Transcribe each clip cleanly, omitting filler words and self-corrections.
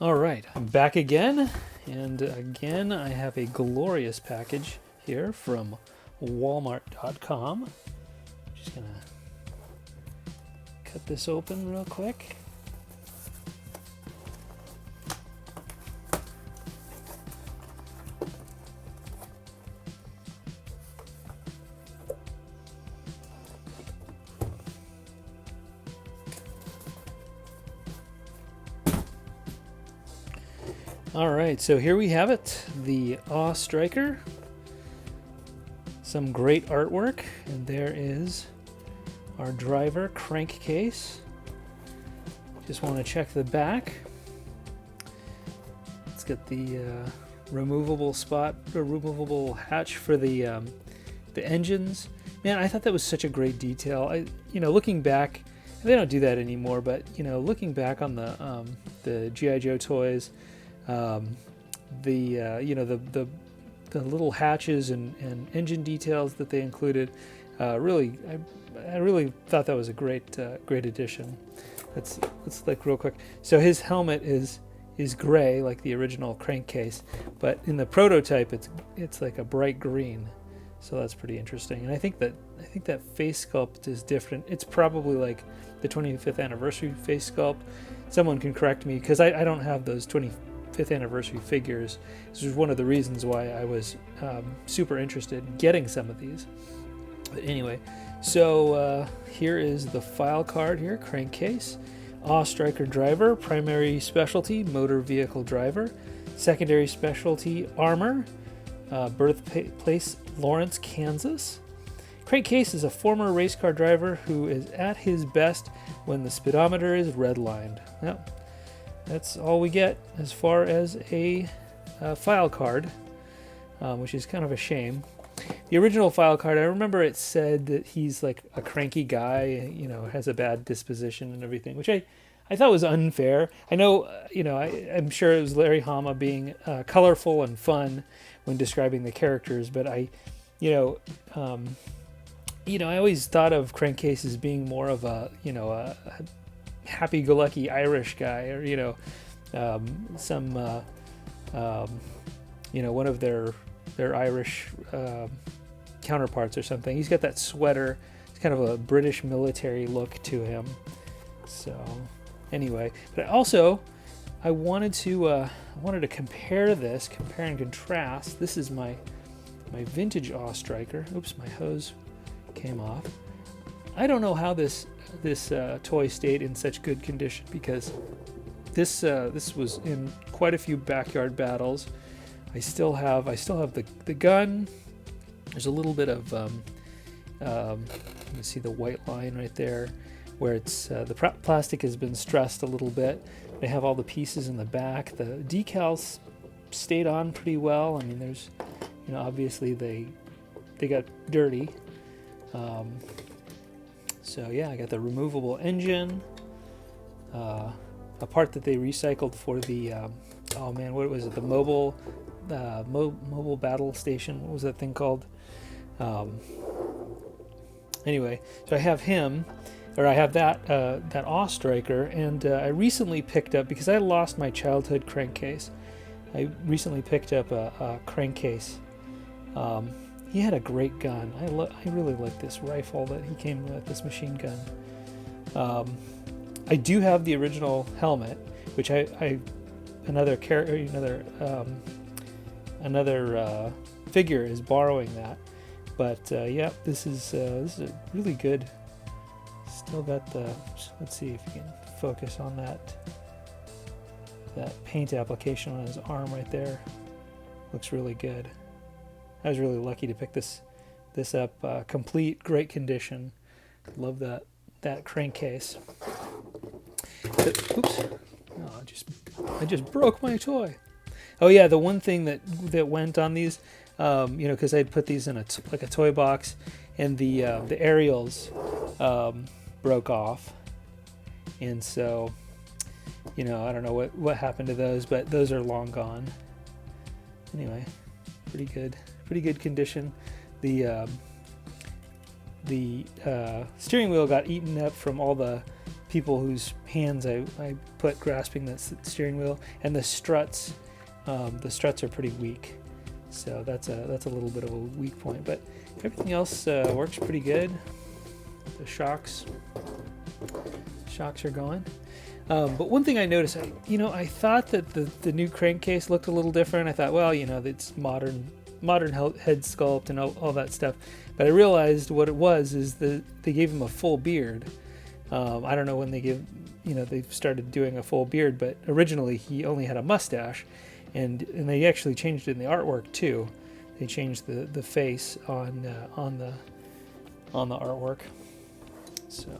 All right, I'm back again, and again I have a glorious package here from Walmart.com. Just gonna cut this open real quick. All right, so here we have it, the Awe Striker. Some great artwork, and there is our driver crankcase. Just want to check the back. Let's get the removable hatch for the engines. Man, I thought that was such a great detail. Looking back, they don't do that anymore. But looking back on the GI Joe toys. The little hatches and engine details that they included, I really thought that was a great addition. Let's look real quick. So his helmet is gray like the original crankcase, but in the prototype it's like a bright green. So that's pretty interesting. And I think that face sculpt is different. It's probably like the 25th anniversary face sculpt. Someone can correct me because I don't have those 25th anniversary figures. This was one of the reasons why I was super interested in getting some of these. But anyway, so here is the file card here, crankcase. Awe Striker driver, primary specialty, motor vehicle driver. Secondary specialty, armor. Birthplace, Lawrence, Kansas. Crankcase is a former race car driver who is at his best when the speedometer is redlined. Yep. That's all we get as far as a file card, which is kind of a shame. The original file card, I remember it said that he's like a cranky guy, has a bad disposition and everything, which I thought was unfair. I know, I'm sure it was Larry Hama being colorful and fun when describing the characters, but I always thought of Crankcase as being more of a happy-go-lucky Irish guy, or one of their Irish counterparts or something. He's got that sweater. It's kind of a British military look to him. So anyway, but I wanted to compare and contrast. This is my vintage Awe Striker. Oops, my hose came off. I don't know how this toy stayed in such good condition, because this was in quite a few backyard battles. I still have the gun. There's a little bit of you can see the white line right there where it's the plastic has been stressed a little bit. They have all the pieces in the back. The decals stayed on pretty well. I mean, there's obviously they got dirty. So yeah, I got the removable engine, a part that they recycled for the what was it? The mobile battle station. What was that thing called? Anyway, so I have him, or I have that Awe Striker, and I recently picked up, because I lost my childhood crankcase. I recently picked up a crankcase. He had a great gun. I really like this rifle that he came with, this machine gun. I do have the original helmet, which another figure is borrowing that. But yeah, this is a really good. Still got the. Let's see if you can focus on that paint application on his arm right there. Looks really good. I was really lucky to pick this up. Complete, great condition. Love that crankcase. Oops! Oh, I just broke my toy. Oh yeah, the one thing that went on these, because I'd put these in a toy box, and the aerials broke off, and so I don't know what happened to those, but those are long gone. Anyway, pretty good condition. The steering wheel got eaten up from all the people whose hands I put grasping that steering wheel, and the struts are pretty weak, so that's a little bit of a weak point. But everything else works pretty good. The shocks are going. But one thing I noticed, I thought that the new crankcase looked a little different. I thought, well, it's modern head sculpt and all that stuff. But I realized what it was is that they gave him a full beard. I don't know when they've started doing a full beard, but originally he only had a mustache, and they actually changed it in the artwork too. They changed the face on the artwork. So.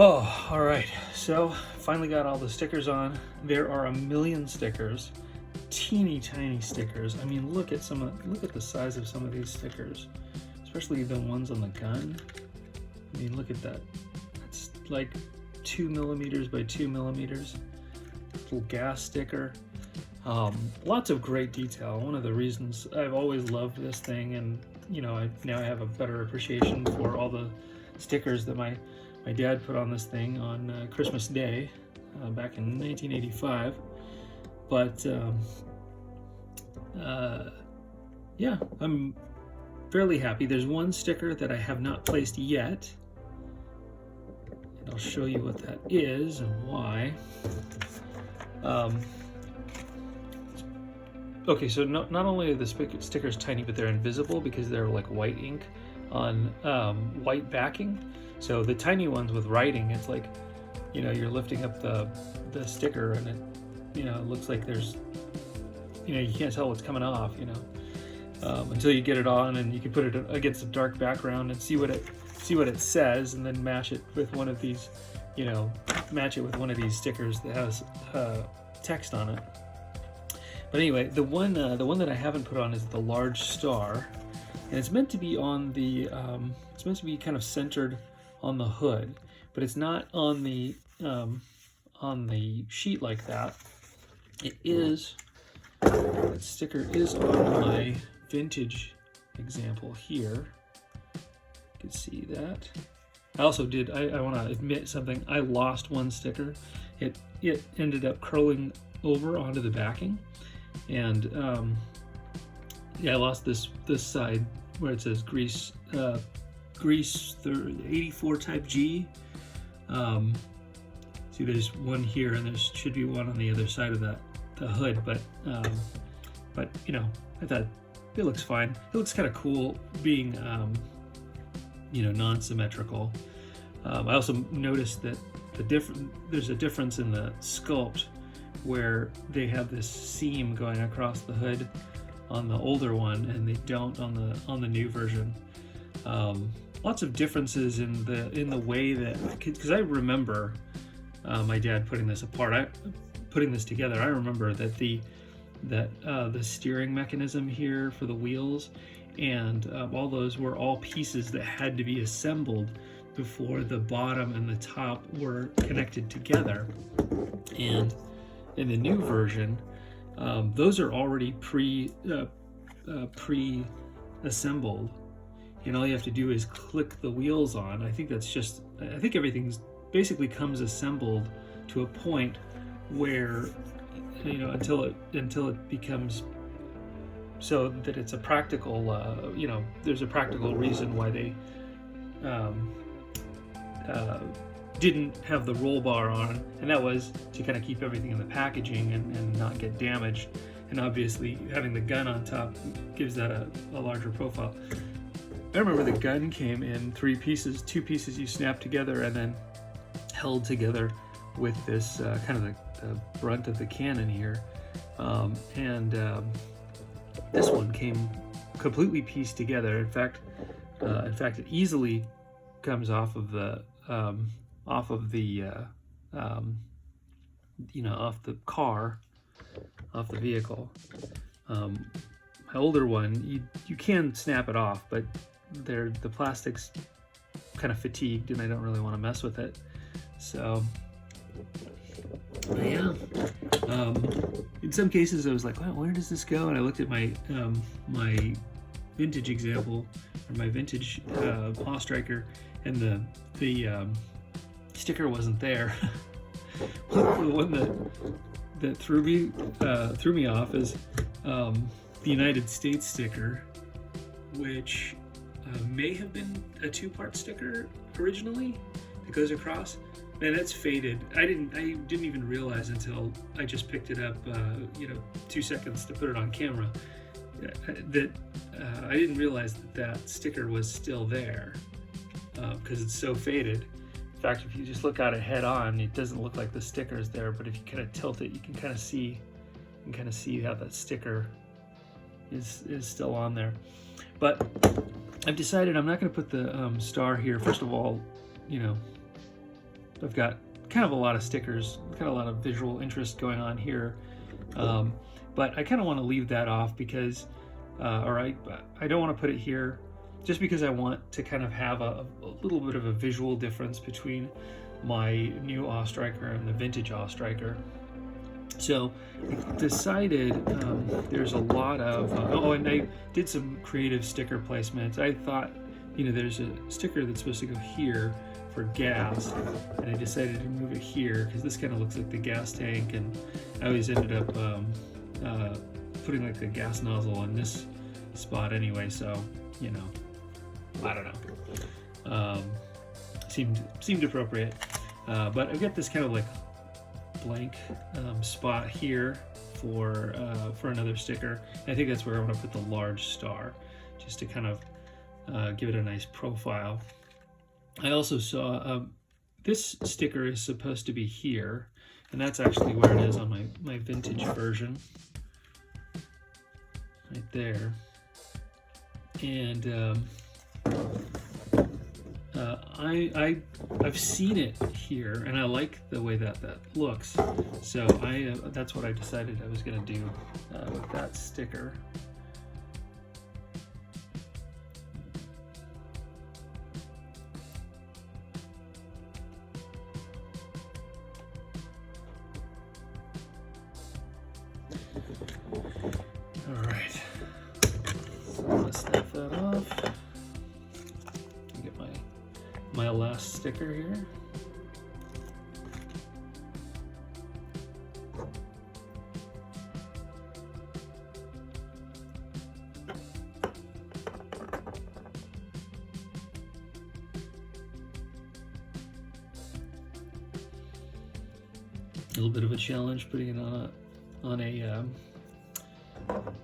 Oh, all right. So finally got all the stickers on. There are a million stickers, teeny tiny stickers. I mean, look at the size of some of these stickers, especially the ones on the gun. I mean, look at that. It's like 2 millimeters by 2 millimeters. Little gas sticker. Lots of great detail. One of the reasons I've always loved this thing, and I now have a better appreciation for all the stickers that my dad put on this thing on Christmas Day back in 1985. But yeah, I'm fairly happy. There's one sticker that I have not placed yet, and I'll show you what that is and why. Okay, so not only are the stickers tiny, but they're invisible because they're like white ink on white backing. So the tiny ones with writing, it's like, you're lifting up the sticker, and it looks like there's, you can't tell what's coming off, until you get it on, and you can put it against a dark background and see what it says, and then match it with one of these, stickers that has text on it. But anyway, the one that I haven't put on is the large star, and it's meant to be on the it's meant to be kind of centered on the hood, but it's not on the sheet like that. It is. That sticker is on my vintage example here. You can see that. I also did. I want to admit something. I lost one sticker. It ended up curling over onto the backing, and I lost this side where it says grease 84 type G. See, there's one here, and there should be one on the other side of the hood, but I thought it looks fine. It looks kind of cool being non-symmetrical. I also noticed that there's a difference in the sculpt where they have this seam going across the hood on the older one, and they don't on the new version. Lots of differences in the way that, because I remember my dad putting this together. I remember that the the steering mechanism here for the wheels, and all those were all pieces that had to be assembled before the bottom and the top were connected together. And in the new version, those are already pre-assembled, and all you have to do is click the wheels on. I think everything's basically comes assembled to a point where, until it becomes so that it's a practical, there's a practical reason why they didn't have the roll bar on, and that was to kind of keep everything in the packaging and not get damaged. And obviously having the gun on top gives that a larger profile. I remember the gun came in 3 pieces, 2 pieces you snap together and then held together with this kind of the brunt of the cannon here. This one came completely pieced together. In fact, it easily comes off of the off the vehicle. My older one, you can snap it off, but the plastic's kind of fatigued, and I don't really want to mess with it. So yeah. In some cases, I was like, "Wow, where does this go?" And I looked at my my vintage example, or my vintage Awe Striker, and the sticker wasn't there. The one that threw me off is the United States sticker, which may have been a 2-part sticker originally that goes across. Man, that's faded. I didn't even realize until I just picked it up, 2 seconds to put it on camera, that I didn't realize that sticker was still there, because it's so faded. In fact, if you just look at it head on, it doesn't look like the sticker is there, but if you kind of tilt it, you can kind of see how that sticker is still on there. But I've decided I'm not going to put the star here. First of all, I've got kind of a lot of stickers, kind of a lot of visual interest going on here, but I kind of want to leave that off because, I don't want to put it here just because I want to kind of have a little bit of a visual difference between my new Awe Striker and the vintage Awe Striker. So I decided there's a lot of, and I did some creative sticker placements. I thought, there's a sticker that's supposed to go here for gas, and I decided to move it here because this kind of looks like the gas tank, and I always ended up putting like the gas nozzle on this spot anyway, so I don't know, seemed appropriate, but I've got this kind of like blank spot here for another sticker. I think that's where I want to put the large star, just to kind of give it a nice profile. I also saw this sticker is supposed to be here, and that's actually where it is on my vintage version, right there. And I've seen it here, and I like the way that looks. So that's what I decided I was going to do with that sticker. All right, so let's snap that off. Get my last sticker here. A little bit of a challenge putting it on a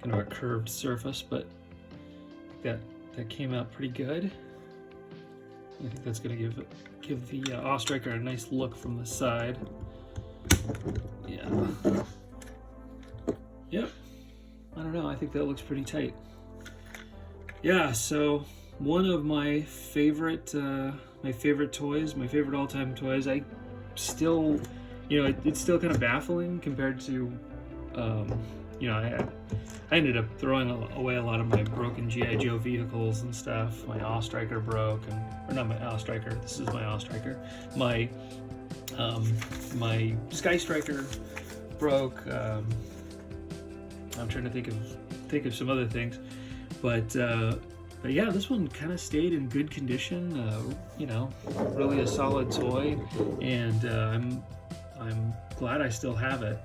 kind of a curved surface, but that came out pretty good. I think that's going to give the Awe Striker a nice look from the side. Yeah. Yep. I don't know. I think that looks pretty tight. Yeah. So one of my favorite toys, my favorite all-time toys. I still, it's still kind of baffling compared to I ended up throwing away a lot of my broken G.I. Joe vehicles and stuff. My Ostriker broke, or not my Ostriker. This is my Ostriker. My Sky Striker broke. I'm trying to think of some other things, but yeah, this one kind of stayed in good condition. Really a solid toy, and I'm glad I still have it.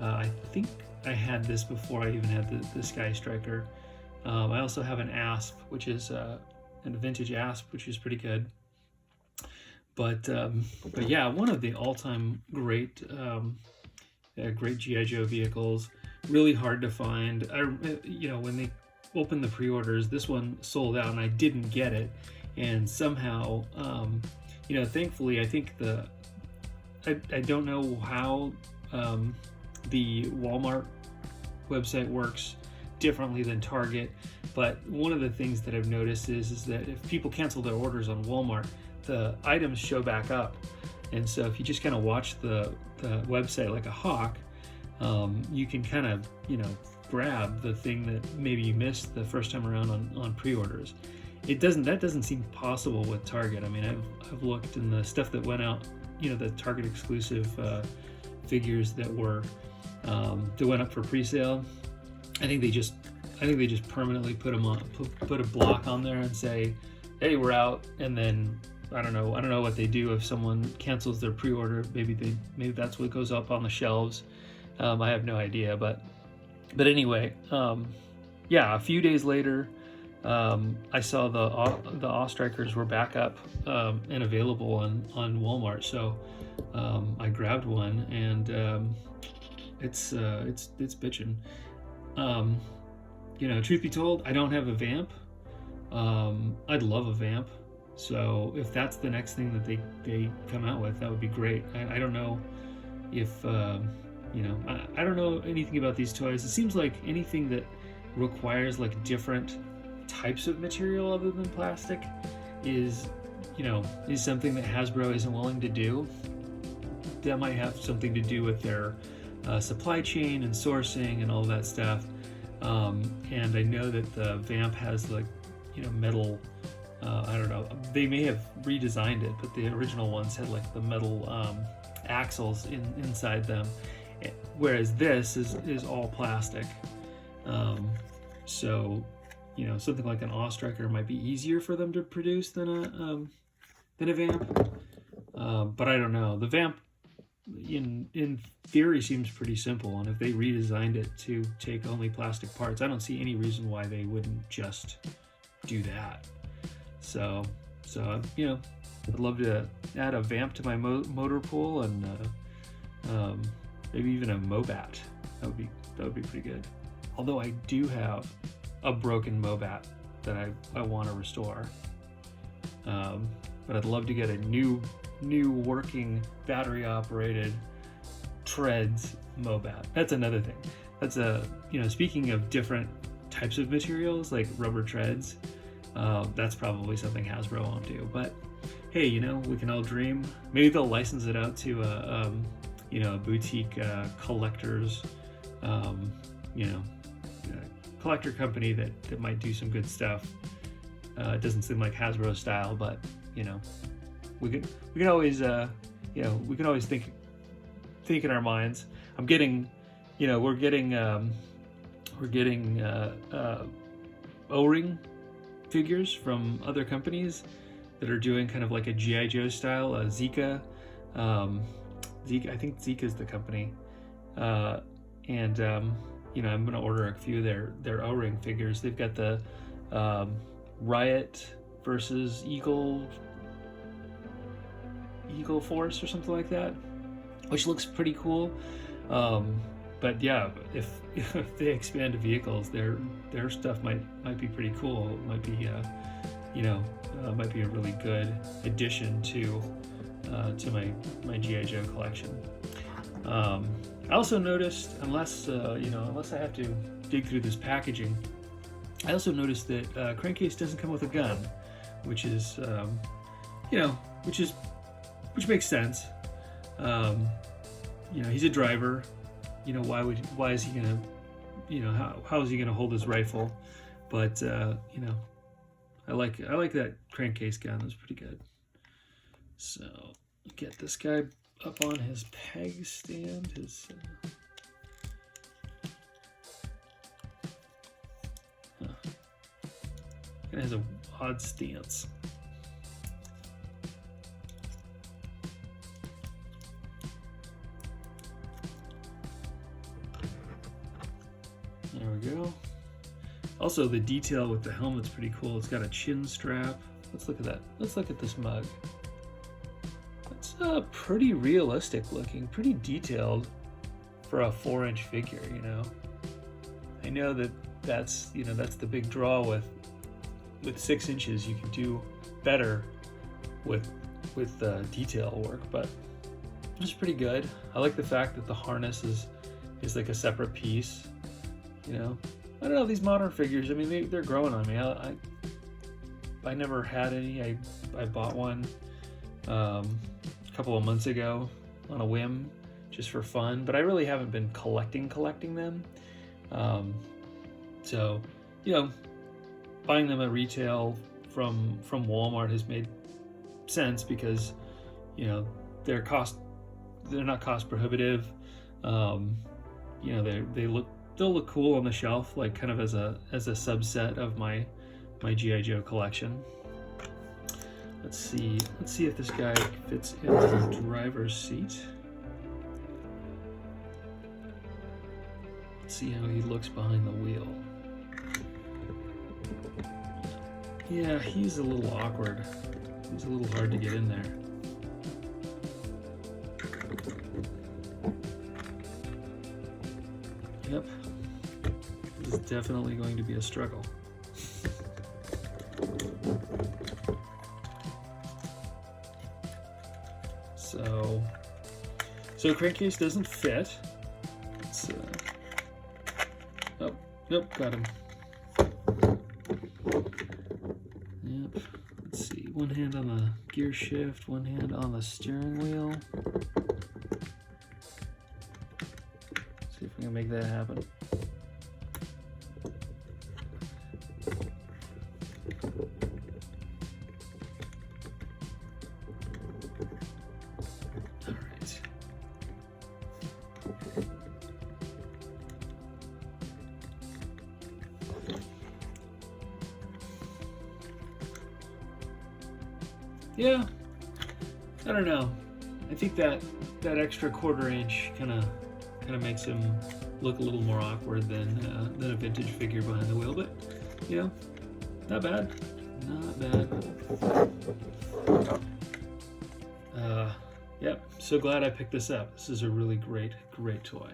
I think I had this before I even had the Sky Striker. I also have an Asp, which is a vintage Asp, which is pretty good. But yeah, one of the all-time great G.I. Joe vehicles. Really hard to find. When they opened the pre-orders, this one sold out, and I didn't get it. And somehow, thankfully, I think I don't know how the Walmart website works differently than Target, but one of the things that I've noticed is that if people cancel their orders on Walmart, the items show back up. And so if you just kind of watch the website like a hawk, you can kind of grab the thing that maybe you missed the first time around on pre-orders. That doesn't seem possible with Target. I mean, I've looked, and the stuff that went out, the Target exclusive figures that went up for pre-sale, I think they just permanently put them on, put a block on there and say, hey, we're out. And then I don't know what they do if someone cancels their pre-order. Maybe that's what goes up on the shelves. I have no idea, but anyway, a few days later, I saw the Ostrikers were back up and available on Walmart. So I grabbed one, and it's bitchin'. Truth be told, I don't have a Vamp. I'd love a Vamp. So if that's the next thing that they come out with, that would be great. I don't know if I don't know anything about these toys. It seems like anything that requires like different types of material other than plastic is something that Hasbro isn't willing to do. That might have something to do with their supply chain and sourcing and all that stuff. And I know that the Vamp has like metal. I don't know. They may have redesigned it, but the original ones had like the metal axles inside them. Whereas this is all plastic. So, something like an Ostriker might be easier for them to produce than a Vamp. But I don't know. The Vamp, in theory, seems pretty simple. And if they redesigned it to take only plastic parts, I don't see any reason why they wouldn't just do that. So I'd love to add a Vamp to my motor pool, and maybe even a Mobat. That would be pretty good. Although I do have a broken Mobat that I want to restore. But I'd love to get a new working battery operated treads Mobat. That's another thing. That's speaking of different types of materials like rubber treads, that's probably something Hasbro won't do. But hey, we can all dream. Maybe they'll license it out to a boutique collectors, collector company that might do some good stuff. It doesn't seem like Hasbro style, but we can always think in our minds. We're getting O-ring figures from other companies that are doing kind of like a G.I. Joe style, Zika. I think Zika is the company, and I'm gonna order a few of their O-ring figures. They've got the Riot versus Eagle Force or something like that, which looks pretty cool. But yeah, if they expand to vehicles, their stuff might be pretty cool. It might be might be a really good addition to my G.I. Joe collection. I also noticed, unless I have to dig through this packaging, I also noticed that Crankcase doesn't come with a gun, which is which makes sense. He's a driver. Why is he gonna you know, how is he going to hold his rifle? But you know, I like that crankcase gun. It's pretty good. So get this guy up on his peg stand. It has a odd stance. There we go. Also, the detail with the helmet's pretty cool. It's got a chin strap. Let's look at that. Let's look at this mug. It's pretty realistic looking, pretty detailed for a 4-inch figure, you know. I know that's the big draw with 6 inches. You can do better with detail work, but it's pretty good. I like the fact that the harness is like a separate piece, you know. I don't know, these modern figures, I mean, they're growing on me. I never had any. I bought one a couple of months ago on a whim, just for fun, but I really haven't been collecting them. So, you know, buying them at retail from Walmart has made sense because, you know, they're not cost prohibitive. You know, they'll look cool on the shelf, like kind of as a subset of my G.I. Joe collection. Let's see if this guy fits in the driver's seat. Let's see how he looks behind the wheel. Yeah, he's a little awkward. He's a little hard to get in there. Yep. This is definitely going to be a struggle. So crankcase doesn't fit. It's, oh, nope, got him. Yep. Let's see. One hand on the gear shift, one hand on the steering wheel. See if we can make that happen. All right. Yeah, I don't know. I think that extra 1/4 inch kind of makes him look a little more awkward than a vintage figure behind the wheel, but you know, not bad, not bad. Yep. So glad I picked this up. This is a really great toy.